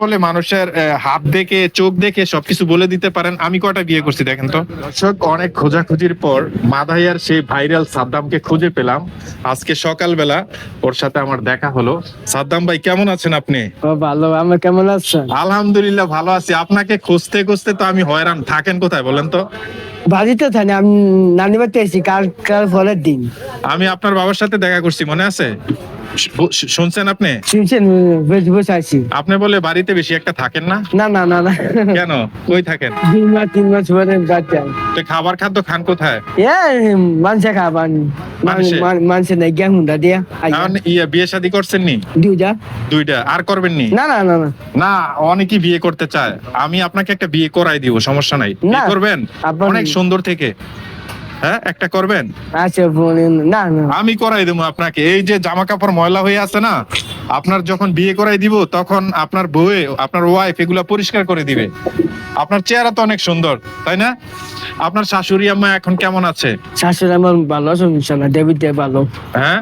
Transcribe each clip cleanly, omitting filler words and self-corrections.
বলে মানুষের হাত দেখে চোখ দেখে সবকিছু বলে দিতে পারেন আমি কয়টা বিয়ে করছি দেখেন তো। দর্শক, অনেক খোঁজাখুঁজির পর মাদাইয়ার সেই ভাইরাল সাদ্দামকে খুঁজে পেলাম। আজকে সকালবেলা ওর সাথে আমার দেখা হলো। সাদ্দাম ভাই, কেমন আছেন আপনি? ভালো, আমরা কেমন আছেন? আলহামদুলিল্লাহ ভালো আছি। আপনাকে খুঁজতে খুঁজতে তো আমি হয়রান। থাকেন কোথায় বলেন তো? বাড়িতে থাকি, আমি নানি বাড়িতে এসেছি কাল কাল পরের দিন। আমি আপনার বাবার সাথে দেখা করছি, মনে আছে? শুনছেন আপনি? শুনছেন? বসে বসে আছি। আপনি বলে বাড়িতে বেশি একটা থাকেন না? না না না না, কেন, কই থাকেন? 2 মাস 3 মাস পরে বাড়তে আই। তো খাবার খাদ্য খান কোথায়? এ মানুষে খাবান, মানুষে? মানুষে নাই গিয়া হুন্ডা দিয়া এখন বিয়ে শাদী করছেন নি? দুইটা। দুইটা? আর করবেন নি? না না না না না, অনেকেই বিয়ে করতে চায়। আমি আপনাকে একটা বিয়ে করাই দিব, সমস্যা নাই। বিয়ে না, করবেন? আপনার- অনেক সুন্দর থেকে। হ্যাঁ, একটা করবেন? আচ্ছা বলেন। না না, আমি করাই দেবো আপনাকে। এই যে জামা কাপড় ময়লা হয়ে আছে না, আপনার যখন বিয়ে করাই দিব তখন আপনার বউয়ে, আপনার ওয়াইফ এগুলা পরিষ্কার করে দিবে। আপনার চেহারা তো অনেক সুন্দর, তাই না? আপনার শাশুড়ি আম্মা এখন কেমন আছে? শাশুড়ি আমার ভালো, সমস্যা না, দেবিতে ভালো। হ্যাঁ,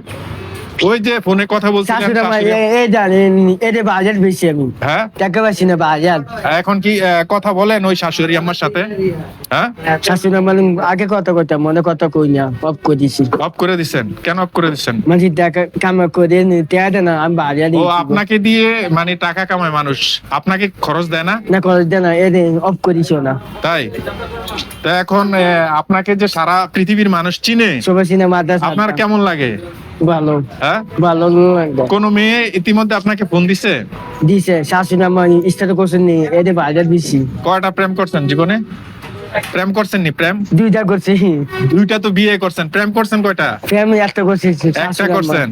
ওই যে ফোনে কথা বলছিলেন শাশুড়ি আমার শাশুড়ি- এই জানেন, এদের বাজার বেশি আমি হ্যাঁ, টাকা পাচ্ছি না বাজার। এখন কি কথা বলেন ওই শাশুড়ি আম্মার সাথে? হ্যাঁ, শাশুড়ি আমার আগে কথা কইতাম, মনে কথা কই না, অফ করে দিছি। অফ করে দিচ্ছেন? কেন অফ করে দিচ্ছেন? মানে টাকা কামা করে টাকা দেয় না, আমি বাজার ও আপনাকে দিয়ে মানে টাকা কামায় মানুষ, আপনাকে খরচ দেয় না? না করে দেয় না, এদের অফ করিস না। তাই? তো এখন আপনাকে যে সারা পৃথিবীর মানুষ চিনে, সবাই সিনেমা আপনার কেমন লাগে? ভালো হ্যাঁ, ভালো লাগবে। কোন মেয়ে ইতিমধ্যে আপনাকে ফোন দিছে? দিছে শাশুড়ি আমার স্টার্ট করছেন নি, এদের বাজার বেশি। কয়টা প্রেম করছেন জীবনে? প্রেম করছেন নি? প্রেম 2টা করছে। দুইটা তো বিয়ে করছেন, প্রেম করছেন কয়টা? ফ্যামিলি একটা করছে, একটা করছেন?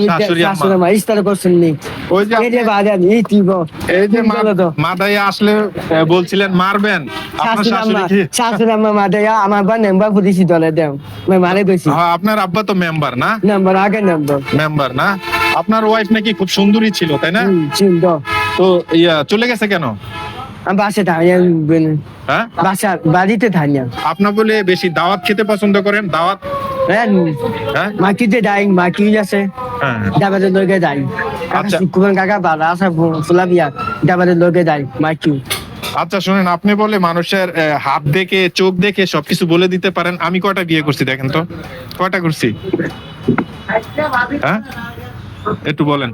শাশুড়ি আম্মা। শাশুড়ি আমার স্টার্ট করছেন নি, ওই যে এদের বাজার এই তীব। এই যে মাদাইয়া আসলে বলছিলেন মারবেন আপনার শাশুড়ি কি? শাশুড়ি আমার মাথায় আমার বা নাম্বার পুলিশি দলে দেও, আমি মানে কইছি হ্যাঁ, আপনার আব্বা তো মেম্বার না? নাম্বার আগে নাম্বার। মেম্বার না? আপনার ওয়াইফ নাকি খুব সুন্দরী ছিল, তাই না? চিন্তা তো চলে গেছে কেন? আমি বাসে থাকি, হ্যাঁ, বাসা বাড়িতে থাকি। আপনার বলে বেশি দাওয়াত খেতে পছন্দ করেন? দাওয়াত? হ্যাঁ, হ্যাঁ, মাকিতে যাই, মাকি আছে হ্যাঁ। ডাবারের লগে যাই। কাকা আচ্ছা। শুকুমান কাকা বালা আছে ফুলাবিয়া, ডাবারের লগে যাই মাকি। আচ্ছা শুনেন, আপনি বলে মানুষের হাত দেখে চোখ দেখে সবকিছু বলে দিতে পারেন আমি কয়টা বিয়ে করছি দেখেন তো। কয়টা করছি? হ্যাঁ, একটু বলেন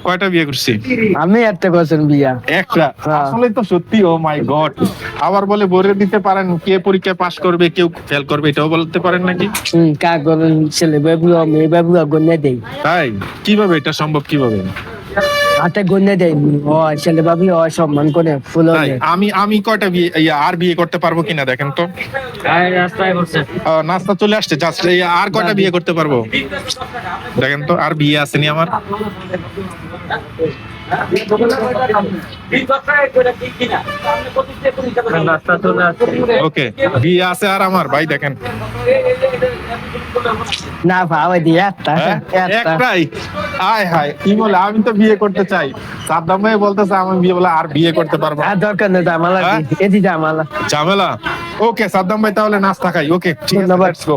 কয়টা বিয়ে করছি? আমি একটা করছেন বিয়া। একটা? হ্যাঁ। আসলে তো সত্যি, ও মাই গড। আবার বলে বলে দিতে পারেন কে পরীক্ষায় পাশ করবে, কেউ ফেল করবে, এটাও বলতে পারেন নাকি? কাক করেন ছেলে বাবু মেয়ে বাবু গন্যা দেয়। তাই? কিভাবে এটা সম্ভব, কিভাবে? হাতে গন্যা দেয়, ও ছেলে বাবু ও সম্মান করে ফুল। তাই? আমি কয়টা বিয়ে আর বিয়ে করতে পারবো কিনা দেখেন তো। নাস্তা চলে আসছে, জাস্ট আর কয়টা বিয়ে করতে পারবো দেখেন তো। আর বিয়ে আসেনি আমার। ওকে, বিয়ে আছে আর আমার, ভাই দেখেন। না ভাবা দিয়ে একটা হ্যাঁ? একটা। একটাই? আয় হায়, কি বলে? আমি তো বিয়ে করতে চাই, সাদ্দাম ভাই বলতেছে আমি বিয়ে বলে আর বিয়ে করতে পারবো না। আর দরকার নেই জামালা, হ্যাঁ? এদি জামালা। ঝামেলা? ওকে সাদ্দাম ভাই, তাহলে নাস্তা খাই। ওকে, ঠিক আছে, ধন্যবাদ। Let's go.